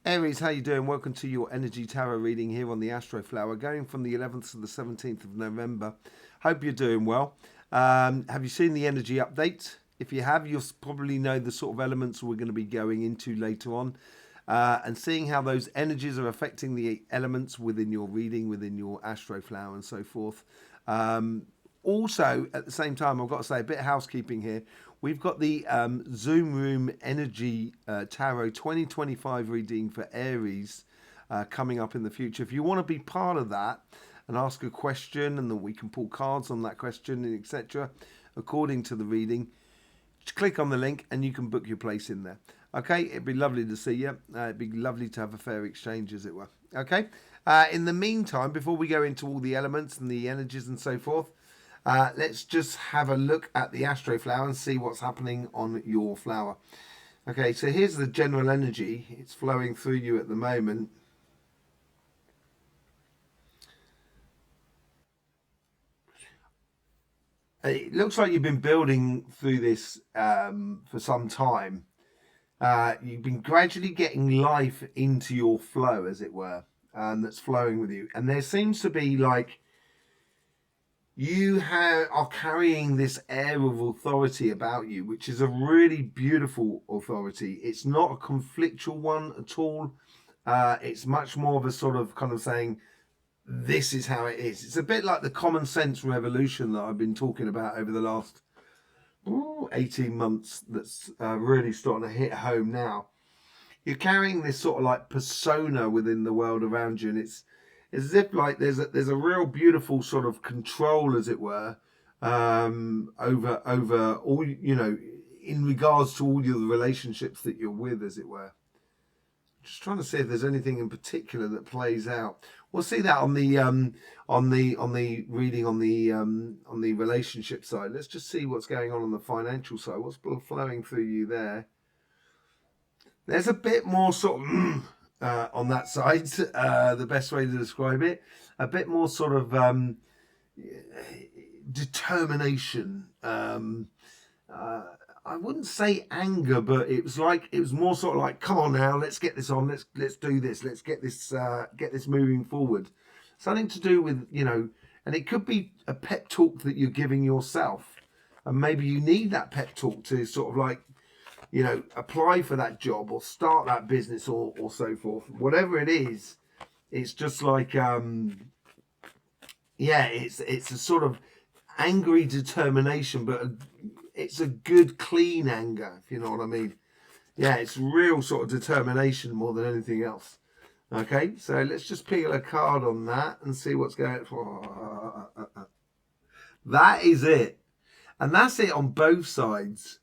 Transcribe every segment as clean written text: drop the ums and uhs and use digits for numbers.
Aries, how you doing? Welcome to your energy tarot reading here on the Astroflower, going from the 11th to the 17th of November. Hope you're doing well. Have you seen the energy update? If you have, you'll probably know the sort of elements we're going to be going into later on, and seeing how those energies are affecting the elements within your reading, within your Astroflower and so forth. Also, at the same time, I've got to say a bit of housekeeping here. We've got the Zoom Room Energy Tarot 2025 reading for Aries coming up in the future. If you want to be part of that and ask a question, and then we can pull cards on that question, etc., according to the reading, just click on the link and you can book your place in there. Okay, it'd be lovely to see you. It'd be lovely to have a fair exchange, as it were. Okay, in the meantime, before we go into all the elements and the energies and so forth, let's just have a look at the Astroflower and see what's happening on your flower. Okay, so here's the general energy. It's flowing through you at the moment. It looks like you've been building through this for some time. You've been gradually getting life into your flow, as it were, that's flowing with you. And there seems to be like you are carrying this air of authority about you, which is a really beautiful authority. It's not a conflictual one at all. It's much more of a sort of kind of saying, this is how it is. It's a bit like the common sense revolution that I've been talking about over the last 18 months that's really starting to hit home now. You're carrying this sort of like persona within the world around you, and it's as if like there's a real beautiful sort of control, as it were, over all, you know, in regards to all your relationships that you're with, as it were. Just trying to see if there's anything in particular that plays out. We'll see that on the reading on the relationship side. Let's just see what's going on the financial side. What's flowing through you there? There's a bit more sort of on that side, the best way to describe it, a bit more sort of determination. I wouldn't say anger, but it was more sort of like, come on now, let's get this on, let's do this, let's get this moving forward. Something to do with, you know, and it could be a pep talk that you're giving yourself, and maybe you need that pep talk to sort of like, you know, apply for that job or start that business or so forth. Whatever it is, it's just like, yeah, it's a sort of angry determination, but it's a good, clean anger, if you know what I mean. Yeah, it's real sort of determination more than anything else. Okay, so let's just peel a card on that and see what's going on. That is it. And that's it on both sides.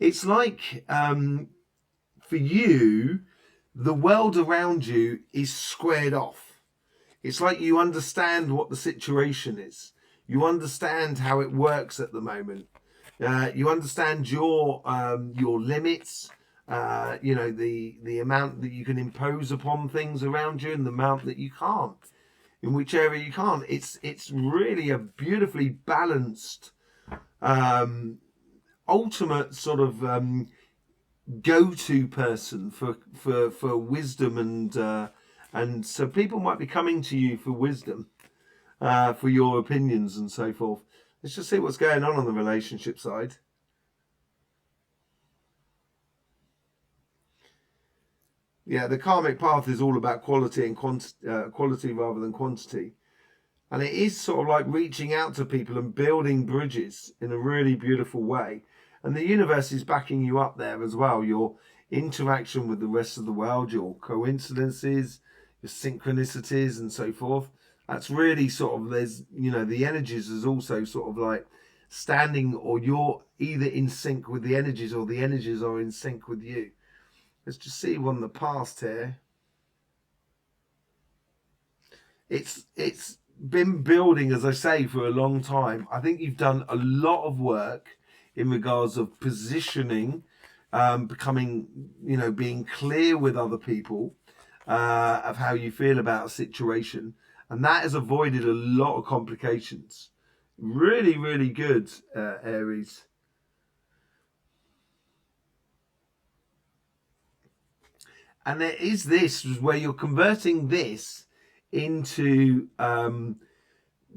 It's like, for you, the world around you is squared off. It's like you understand what the situation is. You understand how it works at the moment. You understand your limits. You know, the amount that you can impose upon things around you and the amount that you can't. In which area you can't. It's really a beautifully balanced, ultimate sort of go-to person for wisdom, and so people might be coming to you for wisdom, for your opinions and so forth. Let's just see what's going on the relationship side. Yeah, the karmic path is all about quality and quality rather than quantity. And it is sort of like reaching out to people and building bridges in a really beautiful way. And the universe is backing you up there as well. Your interaction with the rest of the world, your coincidences, your synchronicities and so forth. That's really sort of, there's, you know, the energies is also sort of like standing, or you're either in sync with the energies or the energies are in sync with you. Let's just see one the past here. It's been building, as I say, for a long time. I think you've done a lot of work in regards of positioning, becoming, you know, being clear with other people of how you feel about a situation. And that has avoided a lot of complications. Really, really good, Aries. And there is this where you're converting this into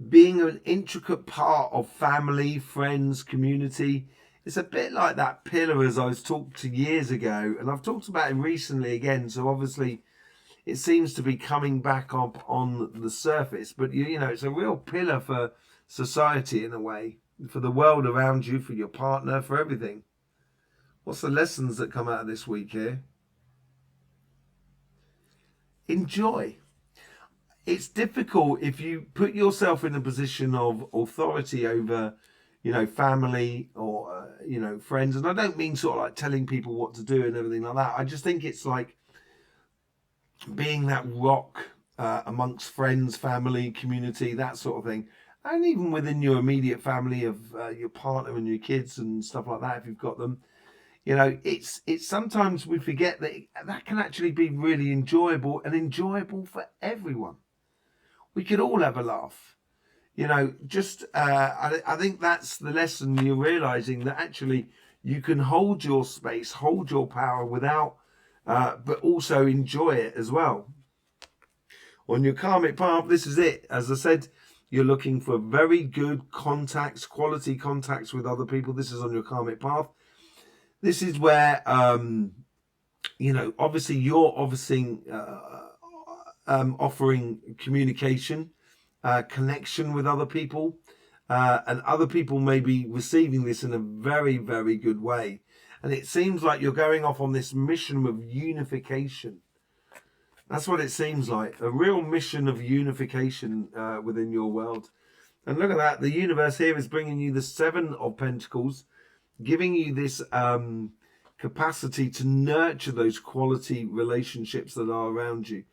being an intricate part of family, friends, community. It's a bit like that pillar as I was talked to years ago, and I've talked about it recently again. So obviously it seems to be coming back up on the surface, but you know, it's a real pillar for society in a way, for the world around you, for your partner, for everything. What's the lessons that come out of this week here? Enjoy. It's difficult if you put yourself in a position of authority over, you know, family or, you know, friends. And I don't mean sort of like telling people what to do and everything like that. I just think it's like being that rock amongst friends, family, community, that sort of thing. And even within your immediate family of your partner and your kids and stuff like that, if you've got them. You know, it's sometimes we forget that that can actually be really enjoyable and enjoyable for everyone. We could all have a laugh. You know, just I think that's the lesson. You're realizing that actually you can hold your space, hold your power without, but also enjoy it as well. On your karmic path, this is it. As I said, you're looking for very good contacts, quality contacts with other people. This is on your karmic path. This is where, you know, obviously you're offering communication, connection with other people, and other people may be receiving this in a very, very good way. And it seems like you're going off on this mission of unification. That's what it seems like, a real mission of unification within your world. And look at that, the universe here is bringing you the Seven of Pentacles, giving you this capacity to nurture those quality relationships that are around you.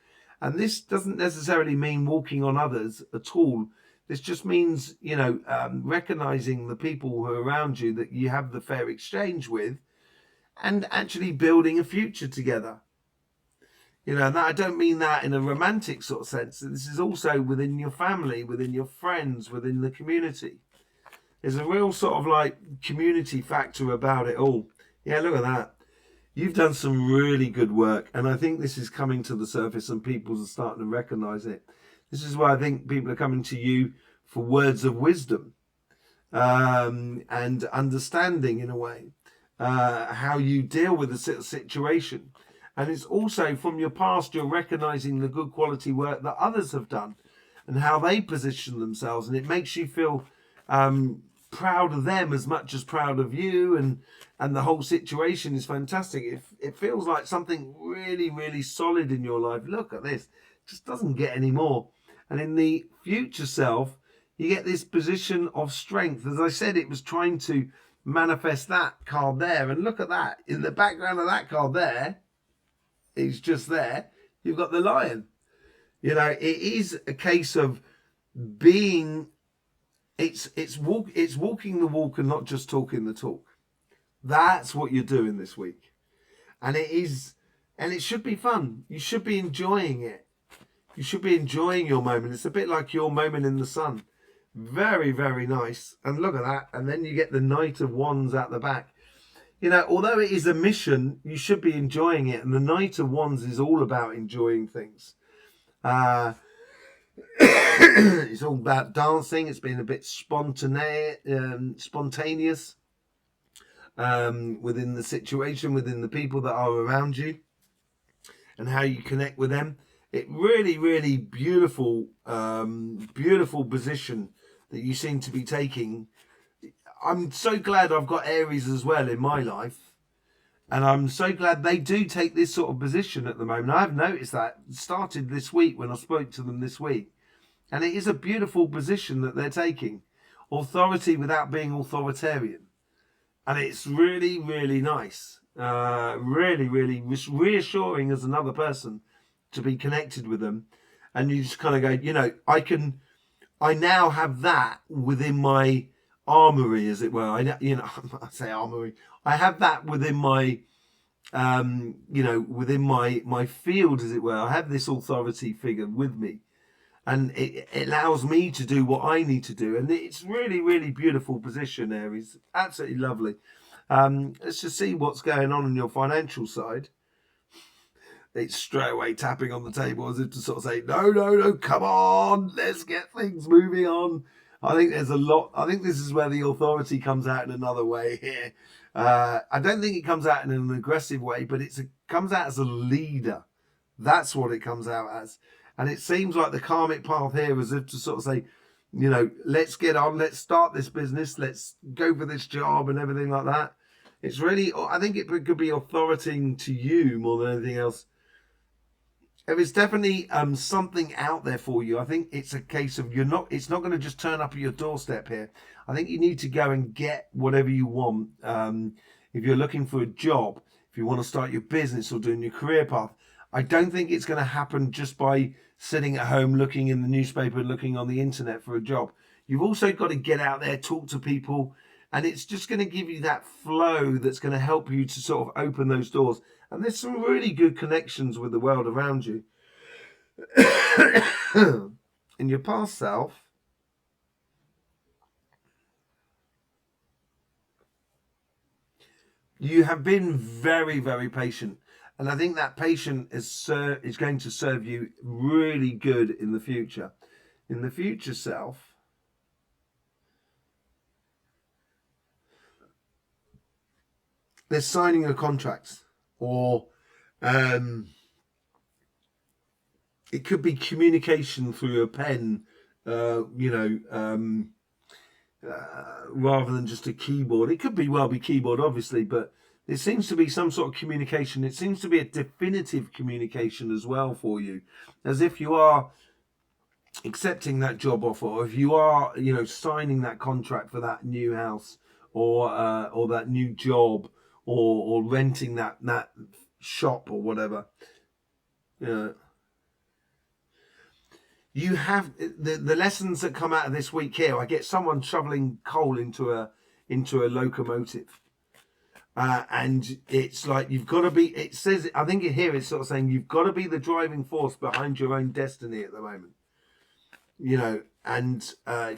And this doesn't necessarily mean walking on others at all. This just means, you know, recognizing the people who are around you that you have the fair exchange with and actually building a future together. You know, that I don't mean that in a romantic sort of sense. This is also within your family, within your friends, within the community. There's a real sort of like community factor about it all. Yeah, look at that. You've done some really good work. And I think this is coming to the surface and people are starting to recognize it. This is why I think people are coming to you for words of wisdom and understanding in a way, how you deal with the situation. And it's also from your past, you're recognizing the good quality work that others have done and how they position themselves. And it makes you feel proud of them as much as proud of you, and the whole situation is fantastic. It feels like something really, really solid in your life. Look at this. It just doesn't get any more. And in the future self, you get this position of strength. As I said, it was trying to manifest that card there. And look at that. In the background of that card there, it's just there, you've got the lion. You know, it is a case of being, it's walking the walk and not just talking the talk. That's what you're doing this week. And it is, and it should be fun. You should be enjoying it. You should be enjoying your moment. It's a bit like your moment in the sun. Very, very nice. And look at that. And then you get the Knight of Wands at the back. You know, although it is a mission, you should be enjoying it. And the Knight of Wands is all about enjoying things. It's all about dancing. It's been a bit spontaneous within the situation, within the people that are around you, and how you connect with them. It really, really beautiful, beautiful position that you seem to be taking. I'm so glad I've got Aries as well in my life. And I'm so glad they do take this sort of position at the moment. I've noticed that. It started this week when I spoke to them this week. And it is a beautiful position that they're taking. Authority without being authoritarian. And it's really, really nice. Really, really reassuring as another person to be connected with them. And you just kind of go, you know, I now have that within my armory, as it were. I say armory. I have that within my, within my field, as it were. I have this authority figure with me, and it allows me to do what I need to do. And it's really, really beautiful position, Aries. Absolutely lovely. Let's just see what's going on your financial side. it's straight away tapping on the table as if to sort of say, no, no, no, come on, let's get things moving on. I think there's a lot. I think this is where the authority comes out in another way here. I don't think it comes out in an aggressive way, but it comes out as a leader. That's what it comes out as. And it seems like the karmic path here is to sort of say, you know, let's get on, let's start this business, let's go for this job and everything like that. It's really, I think it could be authoritating to you more than anything else. If it's definitely something out there for you, I think it's a case of it's not going to just turn up at your doorstep here. I think you need to go and get whatever you want. If you're looking for a job, if you want to start your business or doing your career path, I don't think it's going to happen just by sitting at home looking in the newspaper and looking on the internet for a job. You've also got to get out there, talk to people, and it's just going to give you that flow that's going to help you to sort of open those doors. And there's some really good connections with the world around you. In your past self, you have been very, very patient. And I think that patience is going to serve you really good in the future. In the future self, there's signing a contract, or it could be communication through a pen, rather than just a keyboard. It could be keyboard, obviously, but there seems to be some sort of communication. It seems to be a definitive communication as well for you, as if you are accepting that job offer, or if you are, signing that contract for that new house, or that new job, or renting that shop or whatever. You have the lessons that come out of this week here. I get someone shoveling coal into a locomotive. And it's like you've got to be, it says, I think here it's sort of saying you've got to be the driving force behind your own destiny at the moment. And I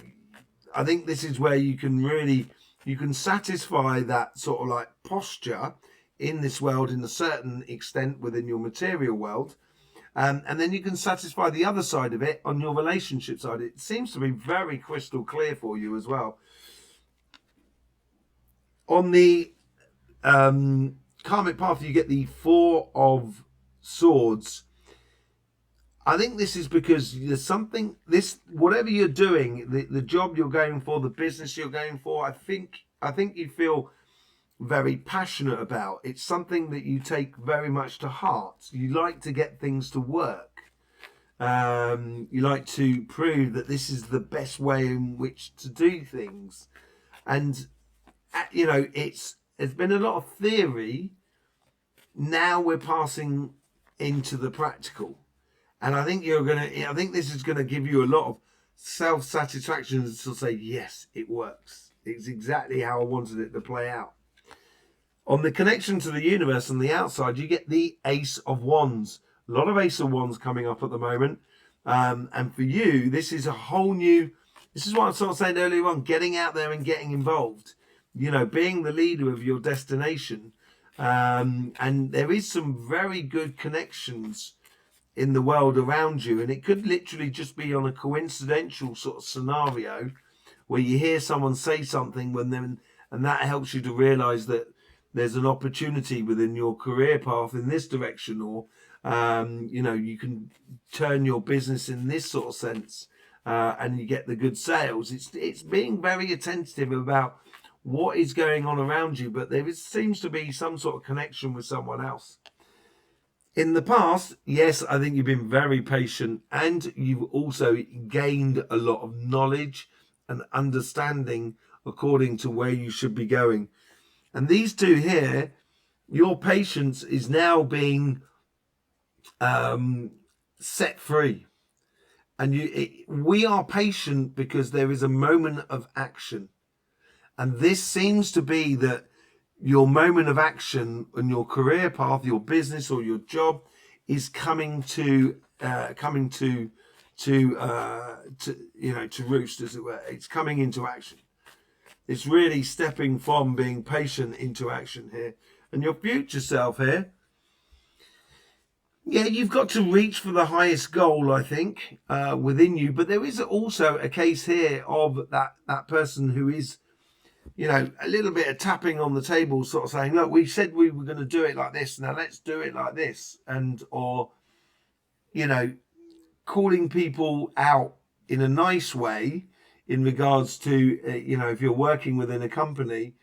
think this is where you can satisfy that sort of like posture in this world in a certain extent within your material world. And then you can satisfy the other side of it on your relationship side. It seems to be very crystal clear for you as well. On the karmic path, you get the Four of Swords. I think this is because there's something, whatever you're doing, the job you're going for, the business you're going for, I think you feel very passionate about. It's something that you take very much to heart. You like to get things to work. You like to prove that this is the best way in which to do things. And, there's been a lot of theory. Now we're passing into the practical. And I think this is going to give you a lot of self-satisfaction to say, yes, it works. It's exactly how I wanted it to play out. On the connection to the universe on the outside, you get the Ace of Wands. A lot of Ace of Wands coming up at the moment. And for you, this is a whole new, this is what I was sort of saying earlier on, getting out there and getting involved. Being the leader of your destination. And there is some very good connections in the world around you. And it could literally just be on a coincidental sort of scenario where you hear someone say something and that helps you to realize that there's an opportunity within your career path in this direction, or, you can turn your business in this sort of sense, and you get the good sales. It's being very attentive about what is going on around you, but there seems to be some sort of connection with someone else. In the past, yes, I think you've been very patient, and you've also gained a lot of knowledge and understanding according to where you should be going. And these two here, your patience is now being set free. And we are patient because there is a moment of action. And this seems to be that your moment of action on your career path, your business or your job, is coming to roost, as it were. It's coming into action. It's really stepping from being patient into action here. And your future self here, Yeah, you've got to reach for the highest goal, I think, within you. But there is also a case here of that person who is, you know, a little bit of tapping on the table, sort of saying, look, we said we were going to do it like this. Now let's do it like this. And, or, you know, calling people out in a nice way in regards to, you know, if you're working within a company,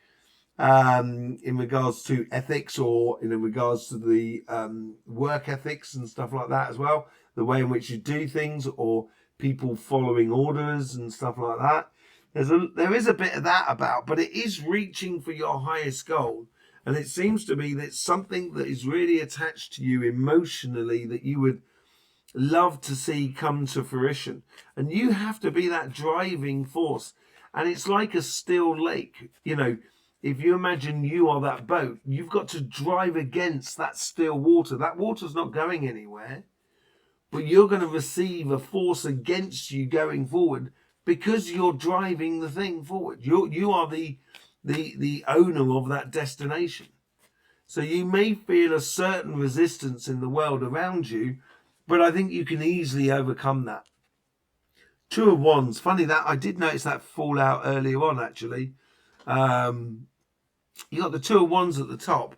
in regards to ethics, or in regards to the work ethics and stuff like that as well, the way in which you do things, or people following orders and stuff like that. There is a bit of that about, but it is reaching for your highest goal. And it seems to me that it's something that is really attached to you emotionally that you would love to see come to fruition. And you have to be that driving force. And it's like a still lake, you know. If you imagine you are that boat, you've got to drive against that still water. That water's not going anywhere, but you're going to receive a force against you going forward because you're driving the thing forward. You are the owner of that destination. So you may feel a certain resistance in the world around you, but I think you can easily overcome that. Two of Wands. Funny that I did notice that fall out earlier on, actually. You got the Two of Wands at the top.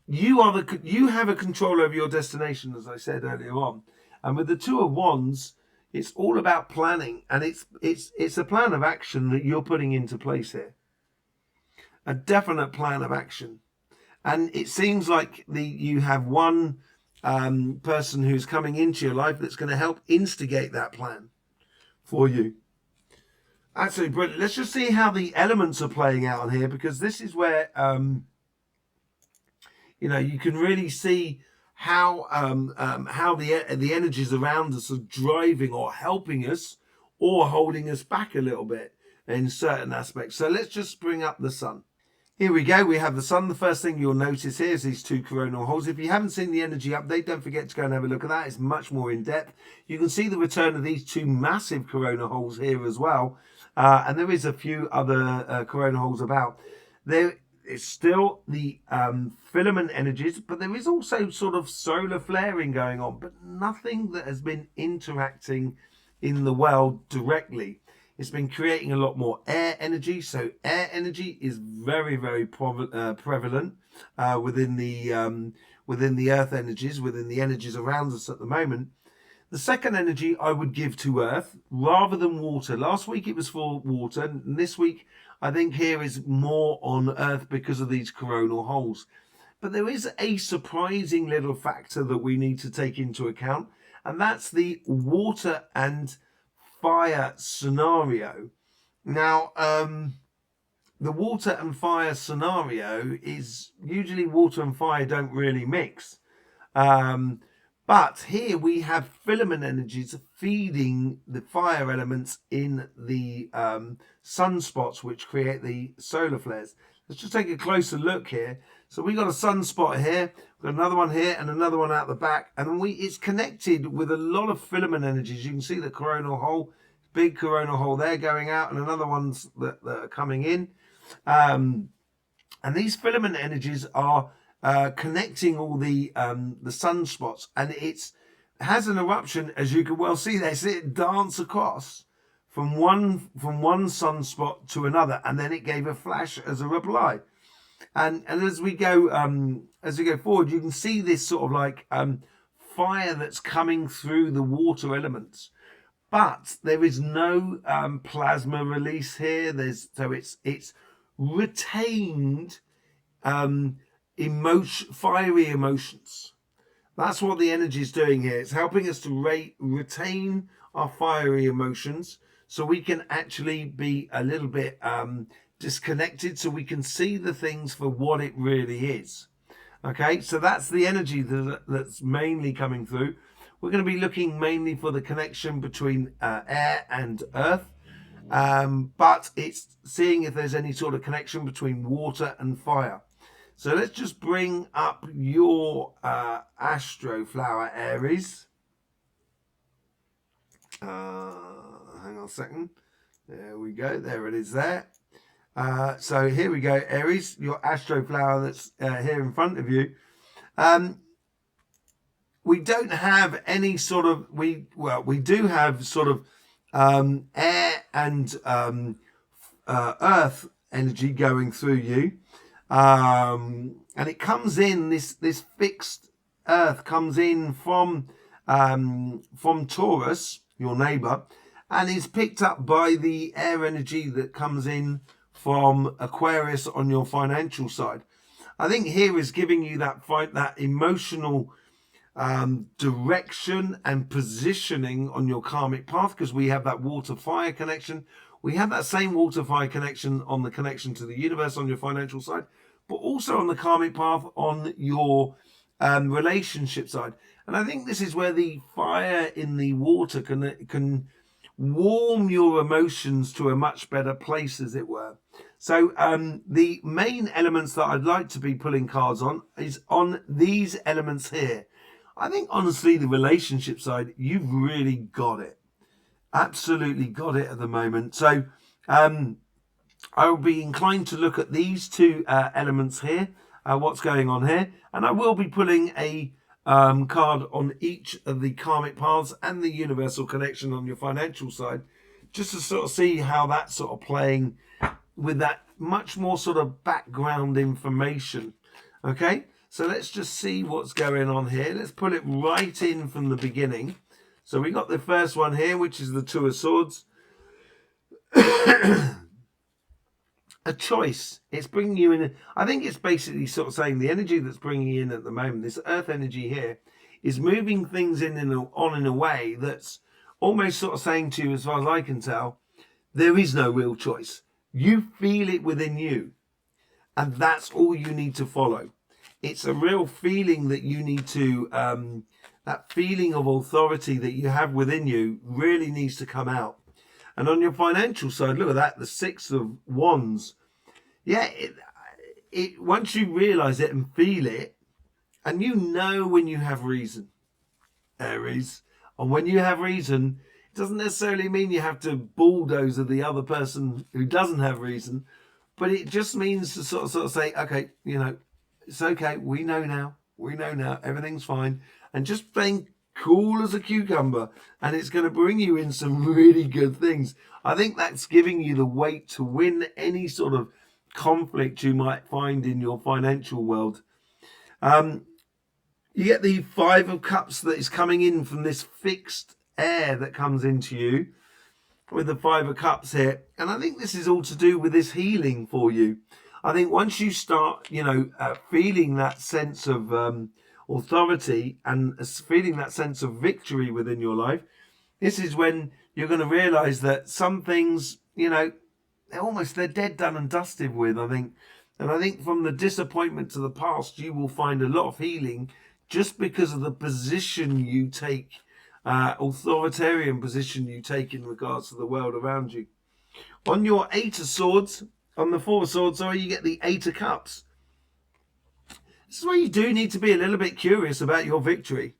You have a control over your destination, as I said earlier on. And with the Two of Wands, it's all about planning, and it's a plan of action that you're putting into place here. A definite plan of action. And it seems like you have one person who's coming into your life that's going to help instigate that plan for you. Absolutely brilliant. Let's just see how the elements are playing out on here, because this is where you know, you can really see how the energies around us are driving or helping us or holding us back a little bit in certain aspects. So let's just bring up the sun. Here we go. We have the sun. The first thing you'll notice here is these two coronal holes. If you haven't seen the energy update, don't forget to go and have a look at that. It's much more in depth. You can see the return of these two massive coronal holes here as well. And there is a few other coronal holes about. There is still the filament energies, but there is also sort of solar flaring going on, but nothing that has been interacting in the world directly. It's been creating a lot more air energy. So air energy is very, very prevalent within the earth energies, within the energies around us at the moment. The second energy I would give to earth rather than water. Last week it was for water, and this week I think here is more on earth because of these coronal holes. But there is a surprising little factor that we need to take into account, and that's the water and fire scenario. Now, the water and fire scenario is usually water and fire don't really mix. But here we have filament energies feeding the fire elements in the sunspots, which create the solar flares. Let's just take a closer look here. So we got a sunspot here, we've got another one here, and another one out the back, and it's connected with a lot of filament energies. You can see the coronal hole, big coronal hole there going out, and another ones that are coming in. And these filament energies are connecting all the sunspots, and it has an eruption, as you can well see there. See it dance across from one sunspot to another, and then it gave a flash as a reply. And as we go forward, you can see this sort of like fire that's coming through the water elements, but there is no plasma release here. It's retained fiery emotions. That's what the energy is doing here. It's helping us to retain our fiery emotions, so we can actually be a little bit disconnected, so we can see the things for what it really is. Okay, so that's the energy that's mainly coming through. We're going to be looking mainly for the connection between air and earth, but it's seeing if there's any sort of connection between water and fire. So let's just bring up your Astroflower, Aries. Hang on a second. There we go. There it is there. So here we go, Aries, your Astroflower that's here in front of you. we don't have any sort of, we do have sort of air and earth energy going through you. And it comes in, this fixed earth comes in from Taurus, your neighbor, and is picked up by the air energy that comes in from Aquarius on your financial side. I think here is giving you that emotional direction and positioning on your karmic path, because we have that water-fire connection. We have that same water-fire connection on the connection to the universe on your financial side, but also on the karmic path on your relationship side. And I think this is where the fire in the water can warm your emotions to a much better place, as it were. So the main elements that I'd like to be pulling cards on is on these elements here. I think, honestly, the relationship side, you've really got it. Absolutely got it at the moment. So I will be inclined to look at these two elements here, what's going on here. And I will be pulling a card on each of the karmic paths and the universal connection on your financial side, just to sort of see how that's sort of playing with that much more sort of background information. Okay, so let's just see what's going on here. Let's pull it right in from the beginning. So we got the first one here, which is the Two of Swords. A choice. It's bringing you in. I think it's basically sort of saying the energy that's bringing you in at the moment, this earth energy here, is moving things in a way that's almost sort of saying to you, as far as I can tell, there is no real choice. You feel it within you, and that's all you need to follow. It's a real feeling that you need to, that feeling of authority that you have within you really needs to come out. And on your financial side, look at that, the Six of Wands. Yeah, it once you realize it and feel it, and you know when you have reason, Aries, and when you have reason, it doesn't necessarily mean you have to bulldoze the other person who doesn't have reason, but it just means to sort of say, okay, you know, it's okay, we know now, everything's fine, and just being cool as a cucumber, and it's going to bring you in some really good things. I think that's giving you the weight to win any sort of conflict you might find in your financial world. You get the Five of Cups that is coming in from this fixed air that comes into you with the Five of Cups here, and I think this is all to do with this healing for you. I think once you start, you know, feeling that sense of authority and feeling that sense of victory within your life, this is when you're going to realize that some things, you know, they're dead, done and dusted with, I think. And I think from the disappointment to the past, you will find a lot of healing just because of the position you take, authoritarian position you take in regards to the world around you. On your Eight of Swords, on the Four of Swords, sorry, you get the Eight of Cups. This is where you do need to be a little bit curious about your victory.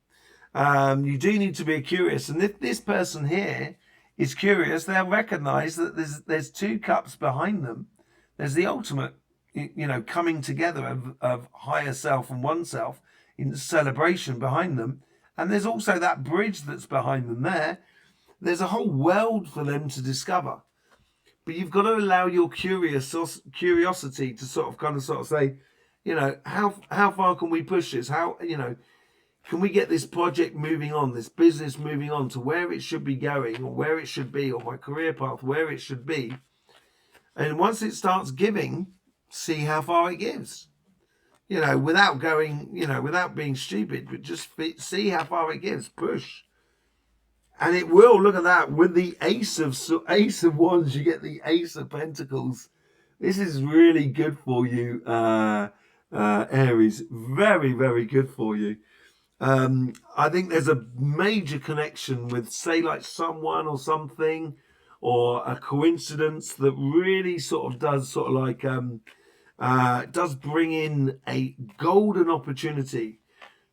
You do need to be curious. And if this person here is curious, they'll recognize that there's two cups behind them. There's the ultimate, you know, coming together of higher self and oneself in celebration behind them. And there's also that bridge that's behind them there. There's a whole world for them to discover. But you've got to allow your curiosity to sort of say, you know, how far can we push this? How, you know, can we get this project moving on, this business moving on to where it should be going, or where it should be, or my career path, where it should be? And once it starts giving, see how far it gives. You know, without going, you know, without being stupid, but just see how far it gives. Push. And it will, look at that, with the Ace of Wands, you get the Ace of Pentacles. This is really good for you, Aries. Very, very good for you. I think there's a major connection with, say, like someone or something, or a coincidence that really sort of does sort of like, does bring in a golden opportunity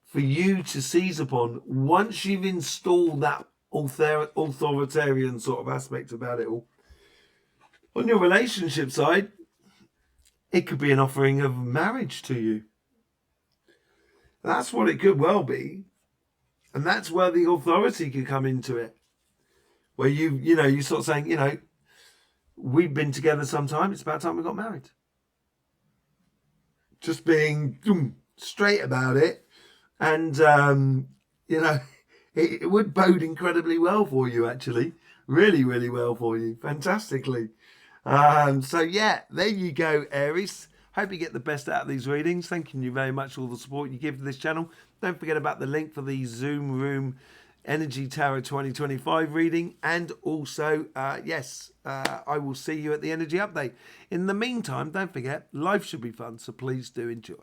for you to seize upon once you've installed that authoritarian sort of aspect about it all. On your relationship side, it could be an offering of marriage to you. That's what it could well be. And that's where the authority can come into it. Where you sort of saying, we've been together some time. It's about time we got married. Just being straight about it. And, it would bode incredibly well for you, actually. Really, really well for you. Fantastically. So, yeah, there you go, Aries. Hope you get the best out of these readings. Thanking you very much for all the support you give to this channel. Don't forget about the link for the Zoom Room Energy Tarot 2025 reading. And also, I will see you at the Energy Update. In the meantime, don't forget, life should be fun, so please do enjoy.